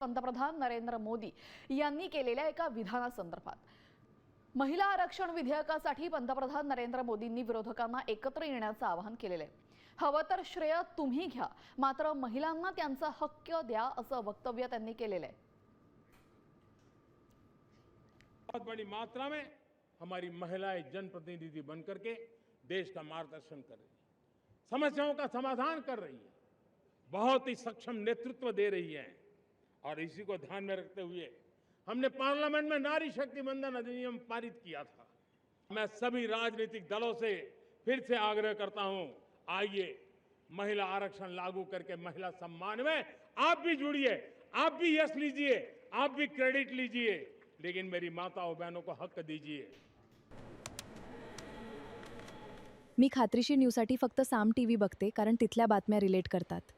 पंतप्रधान नरेंद्र मोदी यांनी केलेल्या एका विधानासंदर्भात महिला आरक्षण विधेयकासाठी पंतप्रधान नरेंद्र मोदींनी विरोधकांना एकत्र येण्याचं आवाहन केलेलं आहे। हवं तर श्रेय तुम्ही घ्या, मात्र महिलांना त्यांचा हक्क द्या असं वक्तव्य त्यांनी केलेलं आहे। बहुत बड़ी मात्रा में हमारी महिलाएं जनप्रतिनिधि बनकर के देश का मार्गदर्शन कर रही है, समस्याओं का समाधान कर रही है, बहुत ही सक्षम नेतृत्व दे रही है। और इसी को ध्यान में रखते हुए हमने पार्लियामेंट में नारी शक्ति वंदन अधिनियम पारित किया था। मैं सभी राजनीतिक दलों से फिर से आग्रह करता हूं, आइए महिला आरक्षण लागू करके महिला सम्मान में आप भी जुड़िए, आप भी यश लीजिए, आप भी क्रेडिट लीजिए, लेकिन मेरी माताओं बहनों को हक दीजिए। मी खात्रीशीर न्यूजसाठी फक्त साम टीव्ही बघते, कारण तिथल्या बातम्या रिलेट करतात।